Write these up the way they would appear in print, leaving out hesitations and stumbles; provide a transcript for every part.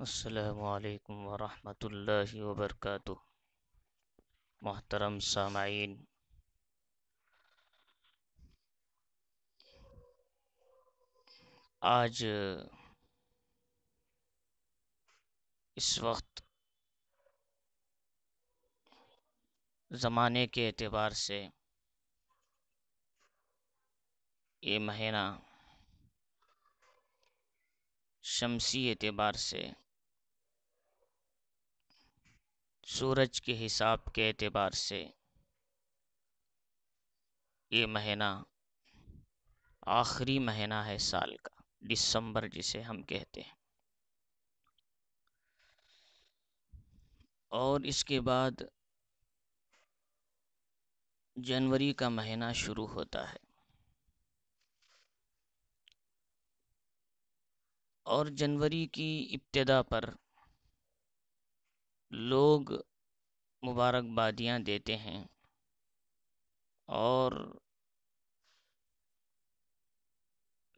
السلام علیکم ورحمۃ اللہ وبرکاتہ۔ محترم سامعین، آج اس وقت زمانے کے اعتبار سے یہ مہینہ شمسی اعتبار سے سورج کے حساب کے اعتبار سے یہ مہینہ آخری مہینہ ہے سال کا، دسمبر جسے ہم کہتے ہیں، اور اس کے بعد جنوری کا مہینہ شروع ہوتا ہے، اور جنوری کی ابتدا پر لوگ مبارکبادیاں دیتے ہیں اور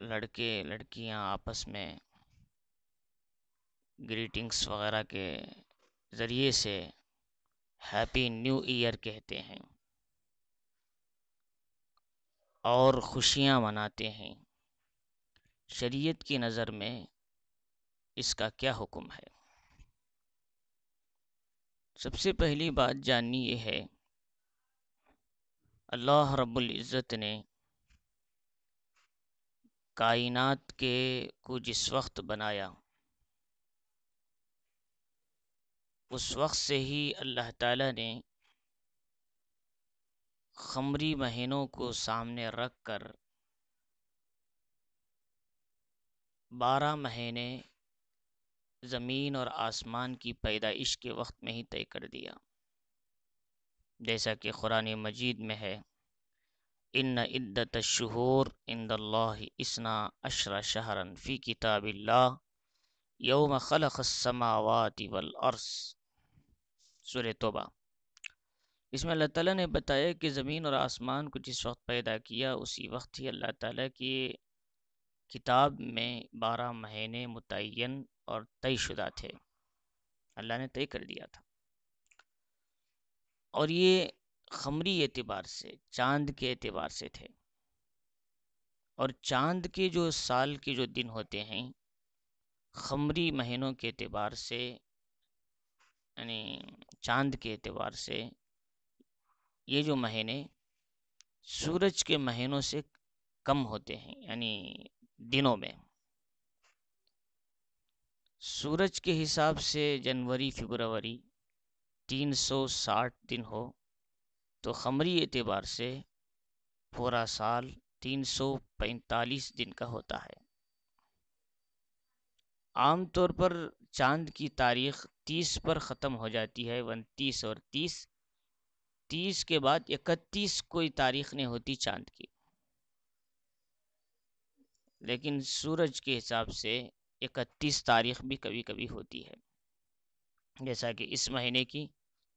لڑکے لڑکیاں آپس میں گریٹنگس وغیرہ کے ذریعے سے ہیپی نیو ایئر کہتے ہیں اور خوشیاں مناتے ہیں۔ شریعت کی نظر میں اس کا کیا حکم ہے؟ سب سے پہلی بات جاننی یہ ہے، اللہ رب العزت نے کائنات کو جس وقت بنایا، اس وقت سے ہی اللہ تعالیٰ نے قمری مہینوں کو سامنے رکھ کر 12 مہینے زمین اور آسمان کی پیدائش کے وقت میں ہی طے کر دیا، جیسا کہ قرآن مجید میں ہے، ان عدت الشہور عند اللہ اثنا عشر شہرا فی کتاب اللہ یوم خلق السماوات والارض، سورہ توبہ۔ اس میں اللہ تعالیٰ نے بتایا کہ زمین اور آسمان کو جس وقت پیدا کیا، اسی وقت ہی اللہ تعالیٰ کی کتاب میں 12 مہینے متعین اور طے شدہ تھے، اللہ نے طے کر دیا تھا، اور یہ قمری اعتبار سے، چاند کے اعتبار سے تھے، اور چاند کے جو سال کے جو دن ہوتے ہیں قمری مہینوں کے اعتبار سے، یعنی چاند کے اعتبار سے یہ جو مہینے سورج کے مہینوں سے کم ہوتے ہیں، یعنی دنوں میں سورج کے حساب سے جنوری فروری 360 دن ہو، تو قمری اعتبار سے پورا سال 345 دن کا ہوتا ہے۔ عام طور پر چاند کی تاریخ 30 پر ختم ہو جاتی ہے، 29 اور 30 کے بعد 31 کوئی تاریخ نہیں ہوتی چاند کی، لیکن سورج کے حساب سے 31 تاریخ بھی کبھی کبھی ہوتی ہے، جیسا کہ اس مہینے کی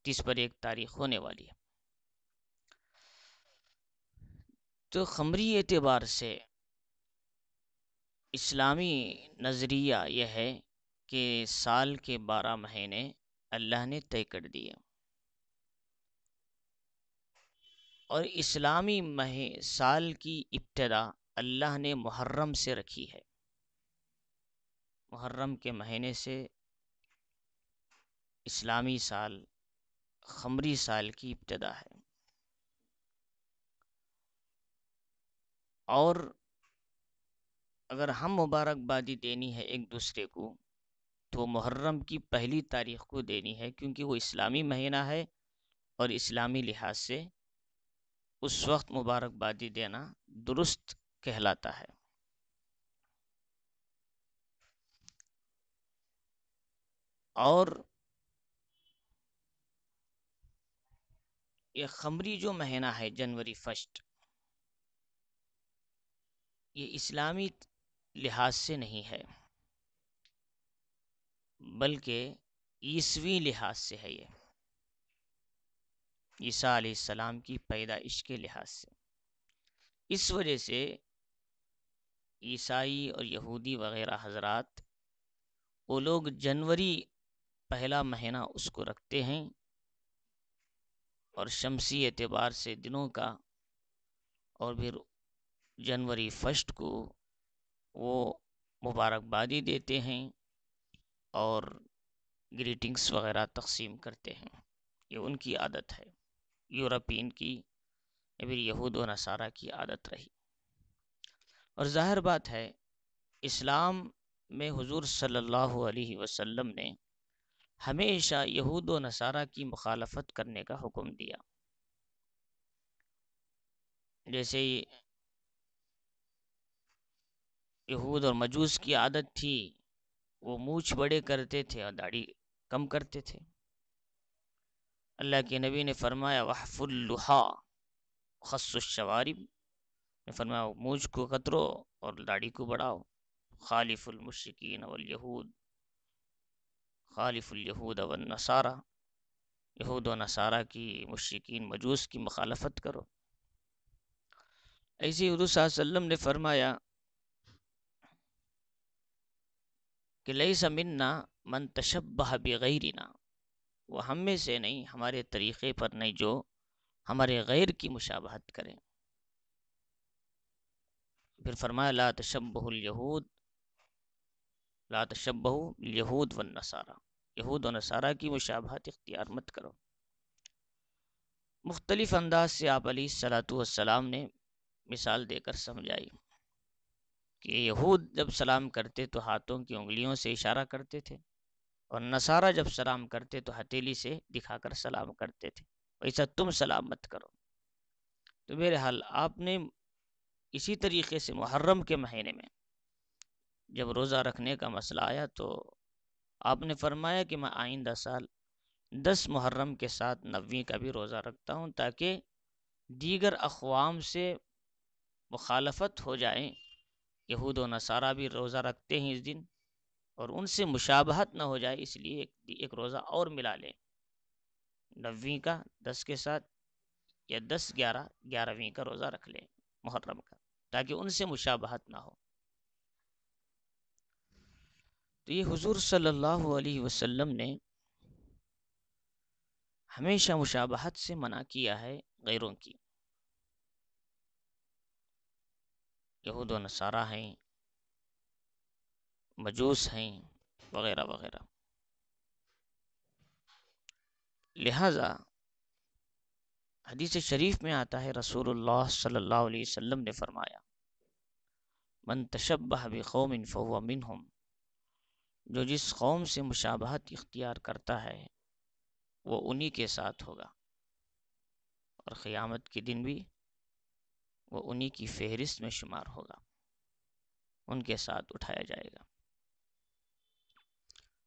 30 پر ایک تاریخ ہونے والی ہے۔ تو قمری اعتبار سے اسلامی نظریہ یہ ہے کہ سال کے 12 مہینے اللہ نے طے کر دیے، اور اسلامی سال کی ابتدا اللہ نے محرم سے رکھی ہے، محرم کے مہینے سے اسلامی سال، قمری سال کی ابتدا ہے، اور اگر ہم مبارکبادی دینی ہے ایک دوسرے کو تو محرم کی پہلی تاریخ کو دینی ہے، کیونکہ وہ اسلامی مہینہ ہے، اور اسلامی لحاظ سے اس وقت مبارکبادی دینا درست کہلاتا ہے۔ اور یہ قمری جو مہینہ ہے جنوری فرسٹ، یہ اسلامی لحاظ سے نہیں ہے، بلکہ عیسوی لحاظ سے ہے، یہ عیسیٰ علیہ السلام کی پیدائش کے لحاظ سے۔ اس وجہ سے عیسائی اور یہودی وغیرہ حضرات وہ لوگ جنوری پہلا مہینہ اس کو رکھتے ہیں، اور شمسی اعتبار سے دنوں کا، اور پھر جنوری فرسٹ کو وہ مبارکبادی دیتے ہیں اور گریٹنگس وغیرہ تقسیم کرتے ہیں۔ یہ ان کی عادت ہے، یورپین کی یا پھر یہود و نصارہ کی عادت رہی۔ اور ظاہر بات ہے اسلام میں حضور صلی اللہ علیہ وسلم نے ہمیشہ یہود و نصارہ کی مخالفت کرنے کا حکم دیا۔ جیسے یہود اور مجوس کی عادت تھی، وہ مونچھ بڑے کرتے تھے اور داڑھی کم کرتے تھے۔ اللہ کے نبی نے فرمایا وَحْفُ اللُّحَىٰ خَصُّ الشَّوَارِبِ، نے فرمایا مونچھ کو کترو اور داڑھی کو بڑھاؤ۔ خالف المشرکین والیہود، خالف الیہود والنصارہ، یہود و نصارہ کی، مشرکین مجوس کی مخالفت کرو۔ ایسے حضور صلی اللہ علیہ وسلم نے فرمایا کہ لیس منا من تشبہ بغیرنا، وہ ہم میں سے نہیں، ہمارے طریقے پر نہیں جو ہمارے غیر کی مشابہت کریں۔ پھر فرمایا لا تشبہ الیہود، لا تشبہ الیہود والنصارہ، یہود و نصارہ کی مشابہت اختیار مت کرو۔ مختلف انداز سے آپ علیہ الصلوۃ والسلام نے مثال دے کر سمجھائی کہ یہود جب سلام کرتے تو ہاتھوں کی انگلیوں سے اشارہ کرتے تھے، اور نصارہ جب سلام کرتے تو ہتھیلی سے دکھا کر سلام کرتے تھے، ویسا تم سلام مت کرو۔ تو بہرحال آپ نے اسی طریقے سے محرم کے مہینے میں جب روزہ رکھنے کا مسئلہ آیا تو آپ نے فرمایا کہ میں آئندہ سال 10 محرم کے ساتھ 9ویں کا بھی روزہ رکھتا ہوں، تاکہ دیگر اقوام سے مخالفت ہو جائیں۔ یہود و نصارہ بھی روزہ رکھتے ہیں اس دن، اور ان سے مشابہت نہ ہو جائے، اس لیے ایک روزہ اور ملا لیں، 9ویں کا 10 کے ساتھ، یا 10/11/11ویں کا روزہ رکھ لیں محرم کا، تاکہ ان سے مشابہت نہ ہو۔ تو یہ حضور صلی اللہ علیہ وسلم نے ہمیشہ مشابہت سے منع کیا ہے غیروں کی، یہود و نصارہ ہیں، مجوس ہیں، وغیرہ وغیرہ۔ لہذا حدیث شریف میں آتا ہے رسول اللہ صلی اللہ علیہ وسلم نے فرمایا من تشبہ بقوم فہو منہم، جو جس قوم سے مشابہت اختیار کرتا ہے وہ انہی کے ساتھ ہوگا، اور قیامت کے دن بھی وہ انہی کی فہرست میں شمار ہوگا، ان کے ساتھ اٹھایا جائے گا۔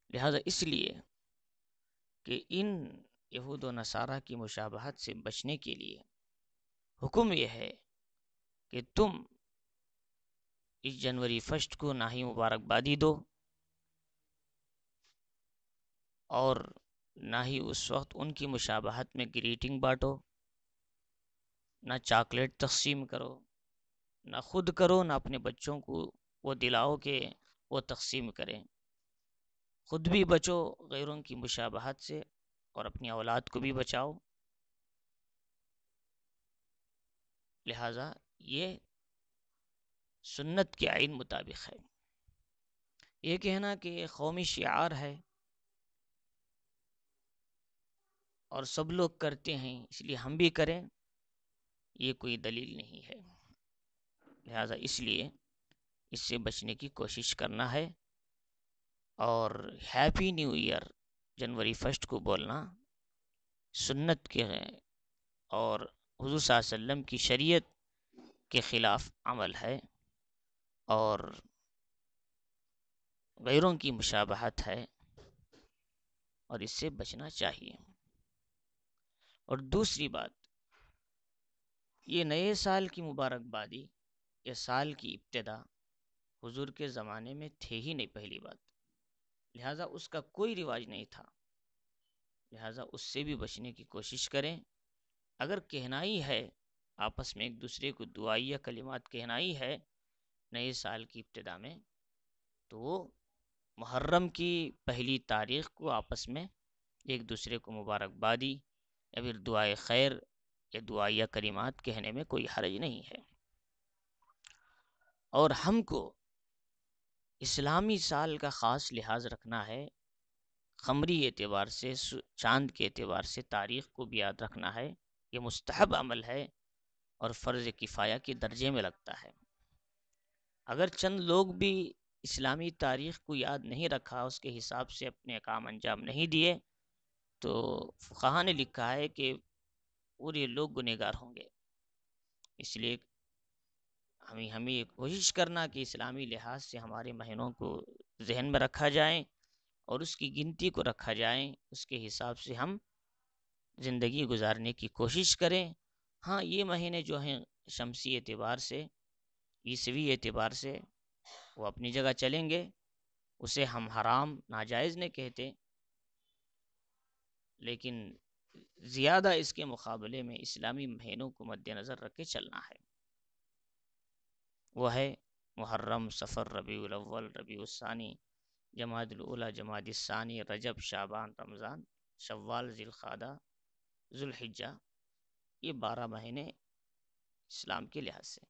لہذا اس لیے کہ ان یہود و نصارہ کی مشابہت سے بچنے کے لیے حکم یہ ہے کہ تم اس جنوری فرسٹ کو نہ ہی مبارکبادی دو، اور نہ ہی اس وقت ان کی مشابہت میں گریٹنگ بانٹو، نہ چاکلیٹ تقسیم کرو، نہ خود کرو، نہ اپنے بچوں کو وہ دلاؤ کہ وہ تقسیم کریں۔ خود بھی بچو غیروں کی مشابہت سے، اور اپنی اولاد کو بھی بچاؤ۔ لہذا یہ سنت کے عین مطابق ہے۔ یہ کہنا کہ یہ قومی شعار ہے اور سب لوگ کرتے ہیں اس لیے ہم بھی کریں، یہ کوئی دلیل نہیں ہے۔ لہذا اس لیے اس سے بچنے کی کوشش کرنا ہے، اور ہیپی نیو ایئر جنوری فرسٹ کو بولنا سنت کے ہے، اور حضور صلی اللہ علیہ وسلم کی شریعت کے خلاف عمل ہے، اور غیروں کی مشابہت ہے، اور اس سے بچنا چاہیے۔ اور دوسری بات، یہ نئے سال کی مبارکبادی یا سال کی ابتدا حضور کے زمانے میں تھے ہی نہیں، پہلی بات، لہٰذا اس کا کوئی رواج نہیں تھا، لہٰذا اس سے بھی بچنے کی کوشش کریں۔ اگر کہنا ہی ہے آپس میں ایک دوسرے کو دعائیہ کلمات کہنا ہی ہے نئے سال کی ابتدا میں، تو وہ محرم کی پہلی تاریخ کو آپس میں ایک دوسرے کو مبارکبادی یا پھر دعائے خیر یا دعائیہ کلمات کہنے میں کوئی حرج نہیں ہے۔ اور ہم کو اسلامی سال کا خاص لحاظ رکھنا ہے، قمری اعتبار سے، چاند کے اعتبار سے تاریخ کو بھی یاد رکھنا ہے۔ یہ مستحب عمل ہے اور فرض کفایہ کے درجے میں لگتا ہے۔ اگر چند لوگ بھی اسلامی تاریخ کو یاد نہیں رکھا، اس کے حساب سے اپنے کام انجام نہیں دیے، تو فقہا نے لکھا ہے کہ پورے لوگ گنہگار ہوں گے۔ اس لیے ہمیں کوشش کرنا کہ اسلامی لحاظ سے ہمارے مہینوں کو ذہن میں رکھا جائے اور اس کی گنتی کو رکھا جائے، اس کے حساب سے ہم زندگی گزارنے کی کوشش کریں۔ ہاں، یہ مہینے جو ہیں شمسی اعتبار سے، عیسوی اعتبار سے، وہ اپنی جگہ چلیں گے، اسے ہم حرام ناجائز نہیں کہتے، لیکن زیادہ اس کے مقابلے میں اسلامی مہینوں کو مد نظر رکھ کے چلنا ہے۔ وہ ہے محرم، صفر، ربیع الاول، ربیع الثانی، جمادی الاولی، جمادی الثانی، رجب، شعبان، رمضان، شوال، ذی القعدہ، ذو الحجہ۔ یہ 12 مہینے اسلام کے لحاظ سے،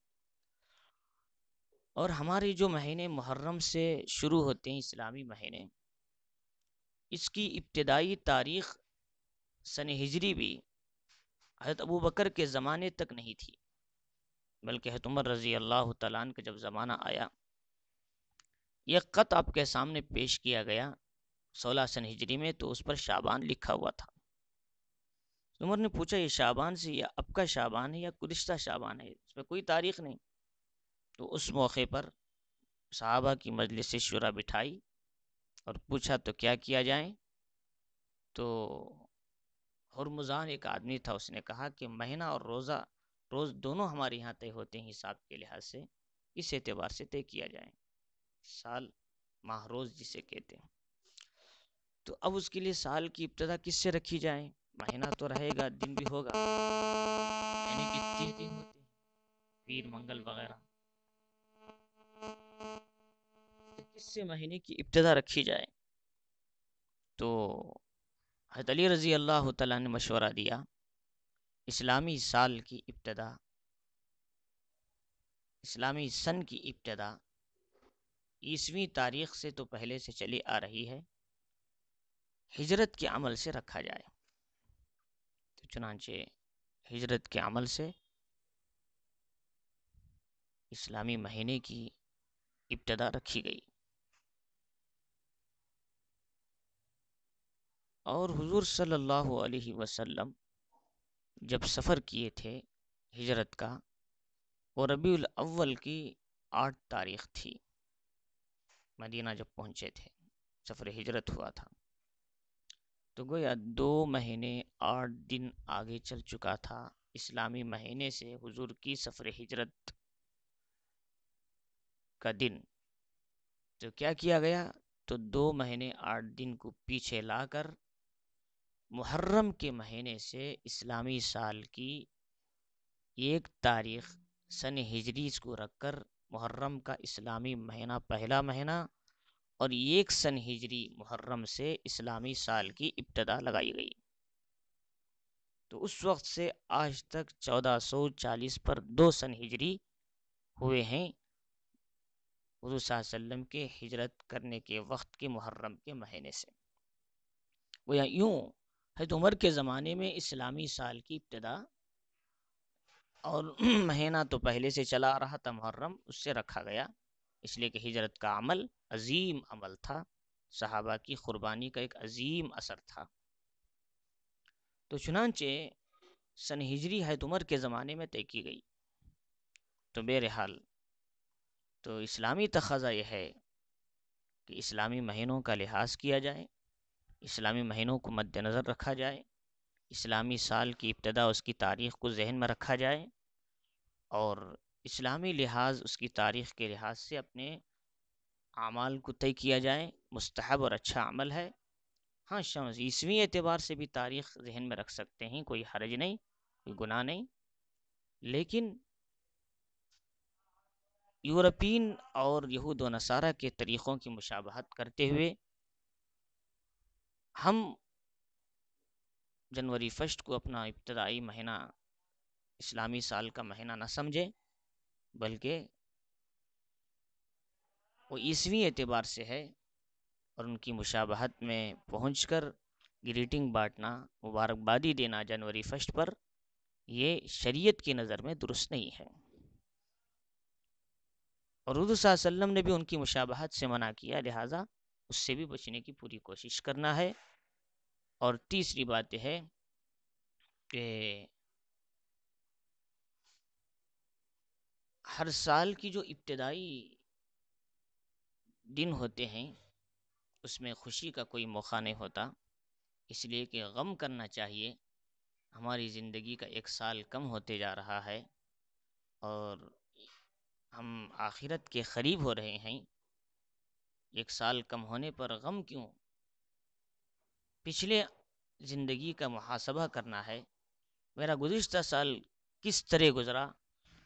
اور ہمارے جو مہینے محرم سے شروع ہوتے ہیں اسلامی مہینے، اس کی ابتدائی تاریخ سن ہجری بھی حضرت ابو بکر کے زمانے تک نہیں تھی، بلکہ حضرت عمر رضی اللہ تعالیٰ عنہ کا جب زمانہ آیا، یہ خط آپ کے سامنے پیش کیا گیا 16 سن ہجری میں، تو اس پر شعبان لکھا ہوا تھا۔ عمر نے پوچھا یہ شعبان سے یا اب کا شعبان ہے یا گزشتہ شعبان ہے، اس میں کوئی تاریخ نہیں۔ تو اس موقع پر صحابہ کی مجلس شورا بٹھائی اور پوچھا تو کیا کیا جائے؟ تو ہرمزان ایک آدمی تھا، اس نے کہا کہ مہینہ اور روز دونوں ہمارے یہاں طے ہوتے ہیں حساب کے لحاظ سے، اس اعتبار سے طے کیا جائے، سال، ماہ، روز جسے کہتے ہیں۔ تو اب اس کے لیے سال کی ابتدا کس سے رکھی جائے؟ مہینہ تو رہے گا، دن بھی ہوگا، مہینے کے 30 دن ہوتے ہیں، پیر، منگل وغیرہ، تو کس سے مہینے کی ابتدا رکھی جائے؟ تو حضرت علی رضی اللہ تعالیٰ نے مشورہ دیا، اسلامی سال کی ابتدا، اسلامی سن کی ابتدا عیسوی تاریخ سے تو پہلے سے چلی آ رہی ہے، ہجرت کے عمل سے رکھا جائے۔ تو چنانچہ ہجرت کے عمل سے اسلامی مہینے کی ابتدا رکھی گئی، اور حضور صلی اللہ علیہ وسلم جب سفر کیے تھے ہجرت کا، وہ ربیع الاول کی 8 تاریخ تھی، مدینہ جب پہنچے تھے، سفر ہجرت ہوا تھا، تو گویا 2 مہینے 8 دن آگے چل چکا تھا اسلامی مہینے سے حضور کی سفر ہجرت کا دن۔ تو کیا کیا گیا؟ تو 2 مہینے 8 دن کو پیچھے لا کر محرم کے مہینے سے اسلامی سال کی 1 تاریخ سن ہجری کو رکھ کر محرم کا اسلامی مہینہ پہلا مہینہ اور 1 سن ہجری محرم سے اسلامی سال کی ابتدا لگائی گئی۔ تو اس وقت سے آج تک 1440 پر 2 سن ہجری ہوئے ہیں حضور صلی اللہ علیہ وسلم کے ہجرت کرنے کے وقت کے محرم کے مہینے سے۔ وہ یوں حضرت عمر کے زمانے میں اسلامی سال کی ابتدا اور مہینہ تو پہلے سے چلا آ رہا تھا محرم، اس سے رکھا گیا، اس لیے کہ ہجرت کا عمل عظیم عمل تھا، صحابہ کی قربانی کا ایک عظیم اثر تھا۔ تو چنانچہ سن ہجری حضرت عمر کے زمانے میں طے کی گئی۔ تو بہرحال تو اسلامی تقاضا یہ ہے کہ اسلامی مہینوں کا لحاظ کیا جائے، اسلامی مہینوں کو مد نظر رکھا جائے، اسلامی سال کی ابتدا اس کی تاریخ کو ذہن میں رکھا جائے، اور اسلامی لحاظ اس کی تاریخ کے لحاظ سے اپنے اعمال کو طے کیا جائے، مستحب اور اچھا عمل ہے۔ ہاں، عیسوی اعتبار سے بھی تاریخ ذہن میں رکھ سکتے ہیں، کوئی حرج نہیں، کوئی گناہ نہیں، لیکن یورپین اور یہود و نصارہ کے طریقوں کی مشابہت کرتے ہوئے ہم جنوری فرسٹ کو اپنا ابتدائی مہینہ اسلامی سال کا مہینہ نہ سمجھیں، بلکہ وہ عیسوی اعتبار سے ہے، اور ان کی مشابہت میں پہنچ کر گریٹنگ بانٹنا، مبارکبادی دینا جنوری فرسٹ پر، یہ شریعت کی نظر میں درست نہیں ہے، اور حضور صلی اللہ علیہ وسلم نے بھی ان کی مشابہت سے منع کیا، لہٰذا اس سے بھی بچنے کی پوری کوشش کرنا ہے۔ اور تیسری بات یہ ہے کہ ہر سال کی جو ابتدائی دن ہوتے ہیں اس میں خوشی کا کوئی موقع نہیں ہوتا، اس لیے کہ غم کرنا چاہیے۔ ہماری زندگی کا ایک سال کم ہوتے جا رہا ہے اور ہم آخرت کے قریب ہو رہے ہیں، ایک سال کم ہونے پر غم کیوں؟ پچھلے زندگی کا محاسبہ کرنا ہے، میرا گزشتہ سال کس طرح گزرا،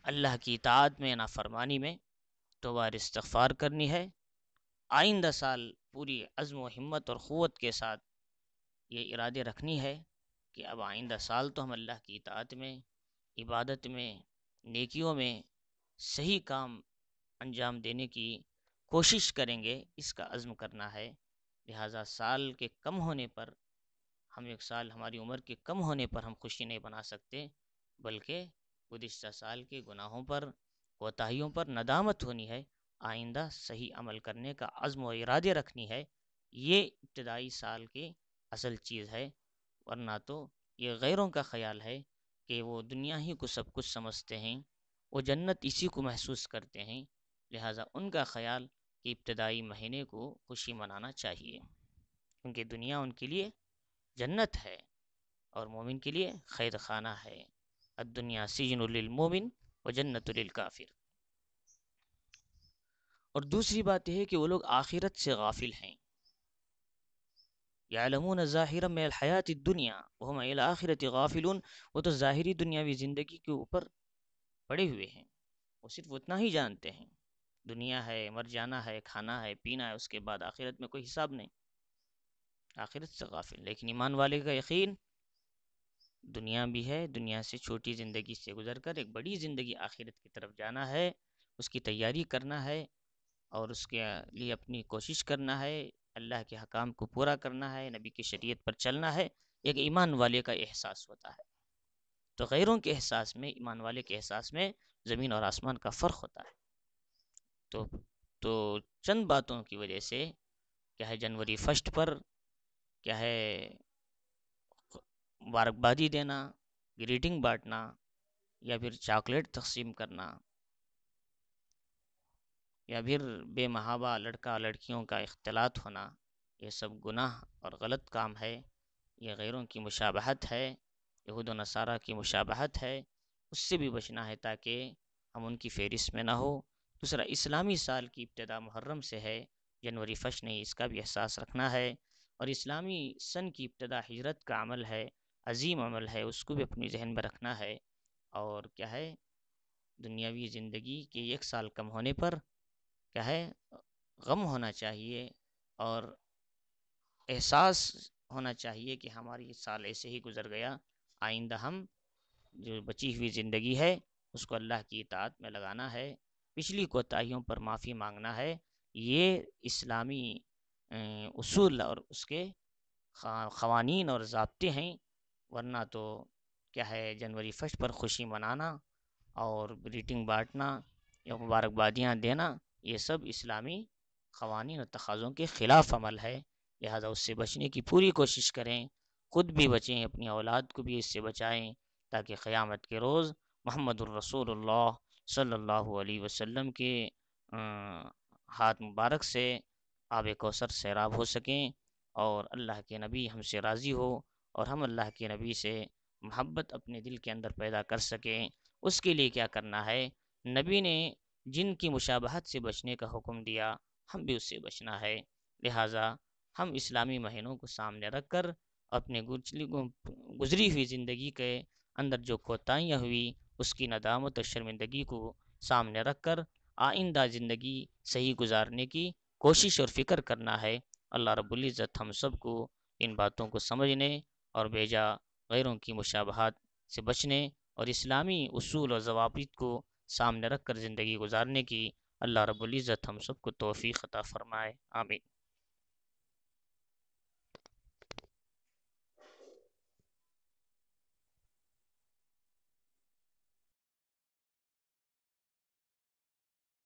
اللہ کی اطاعت میں، نافرمانی میں، توبہ اور استغفار کرنی ہے۔ آئندہ سال پوری عزم و ہمت اور قوت کے ساتھ یہ ارادے رکھنی ہے کہ اب آئندہ سال تو ہم اللہ کی اطاعت میں، عبادت میں، نیکیوں میں صحیح کام انجام دینے کی کوشش کریں گے، اس کا عزم کرنا ہے۔ لہٰذا سال کے کم ہونے پر، ہم ایک سال ہماری عمر کے کم ہونے پر ہم خوشی نہیں بنا سکتے، بلکہ گزشتہ سال کے گناہوں پر، کوتاہیوں پر ندامت ہونی ہے، آئندہ صحیح عمل کرنے کا عزم و ارادے رکھنی ہے۔ یہ ابتدائی سال کی اصل چیز ہے، ورنہ تو یہ غیروں کا خیال ہے کہ وہ دنیا ہی کو سب کچھ سمجھتے ہیں، وہ جنت اسی کو محسوس کرتے ہیں، لہٰذا ان کا خیال کہ ابتدائی مہینے کو خوشی منانا چاہیے، کیونکہ دنیا ان کے لیے جنت ہے اور مومن کے لیے قید خانہ ہے۔ الدنیا سجن للمومن و جنت للکافر۔ اور دوسری بات یہ ہے کہ وہ لوگ آخرت سے غافل ہیں، یعلمون ظاہرا من الحیات الدنیا وهم علی الآخرۃ غافلون، وہ تو ظاہری دنیاوی زندگی کے اوپر پڑے ہوئے ہیں، وہ صرف اتنا ہی جانتے ہیں، دنیا ہے، مر جانا ہے، کھانا ہے، پینا ہے، اس کے بعد آخرت میں کوئی حساب نہیں، آخرت سے غافل۔ لیکن ایمان والے کا یقین دنیا بھی ہے، دنیا سے چھوٹی زندگی سے گزر کر ایک بڑی زندگی آخرت کی طرف جانا ہے، اس کی تیاری کرنا ہے اور اس کے لیے اپنی کوشش کرنا ہے، اللہ کے حکام کو پورا کرنا ہے، نبی کی شریعت پر چلنا ہے، ایک ایمان والے کا احساس ہوتا ہے۔ تو غیروں کے احساس میں، ایمان والے کے احساس میں زمین اور آسمان کا فرق ہوتا ہے۔ تو چند باتوں کی وجہ سے، کیا ہے جنوری فرسٹ پر، کیا ہے مبارکبادی دینا، گریٹنگ بانٹنا، یا پھر چاکلیٹ تقسیم کرنا، یا پھر بے محابہ لڑکا لڑکیوں کا اختلاط ہونا، یہ سب گناہ اور غلط کام ہے، یہ غیروں کی مشابہت ہے، یہود و نصارہ کی مشابہت ہے، اس سے بھی بچنا ہے تاکہ ہم ان کی فہرست میں نہ ہو۔ دوسرا، اسلامی سال کی ابتدا محرم سے ہے، جنوری فرسٹ نہیں، اس کا بھی احساس رکھنا ہے، اور اسلامی سن کی ابتدا ہجرت کا عمل ہے، عظیم عمل ہے، اس کو بھی اپنی ذہن میں رکھنا ہے۔ اور کیا ہے، دنیاوی زندگی کے ایک سال کم ہونے پر کیا ہے غم ہونا چاہیے، اور احساس ہونا چاہیے کہ ہماری سال ایسے ہی گزر گیا، آئندہ ہم جو بچی ہوئی زندگی ہے اس کو اللہ کی اطاعت میں لگانا ہے، پچھلی کوتاہیوں پر معافی مانگنا ہے۔ یہ اسلامی اصول اور اس کے قوانین اور ضابطے ہیں، ورنہ تو کیا ہے جنوری فرسٹ پر خوشی منانا اور گریٹنگ بانٹنا یا مبارکبادیاں دینا، یہ سب اسلامی قوانین اور تقاضوں کے خلاف عمل ہے، لہذا اس سے بچنے کی پوری کوشش کریں، خود بھی بچیں، اپنی اولاد کو بھی اس سے بچائیں، تاکہ قیامت کے روز محمد الرسول اللہ صلی اللہ علیہ وسلم کے ہاتھ مبارک سے آب کوثر سیراب ہو سکیں، اور اللہ کے نبی ہم سے راضی ہو، اور ہم اللہ کے نبی سے محبت اپنے دل کے اندر پیدا کر سکیں۔ اس کے لیے کیا کرنا ہے؟ نبی نے جن کی مشابہت سے بچنے کا حکم دیا، ہم بھی اس سے بچنا ہے، لہٰذا ہم اسلامی مہینوں کو سامنے رکھ کر اپنے گزری ہوئی زندگی کے اندر جو کوتاہیاں ہوئی، اس کی ندامت اور شرمندگی کو سامنے رکھ کر آئندہ زندگی صحیح گزارنے کی کوشش اور فکر کرنا ہے۔ اللہ رب العزت ہم سب کو ان باتوں کو سمجھنے اور بیجا غیروں کی مشابہات سے بچنے اور اسلامی اصول اور ضوابط کو سامنے رکھ کر زندگی گزارنے کی اللہ رب العزت ہم سب کو توفیق عطا فرمائے، آمین۔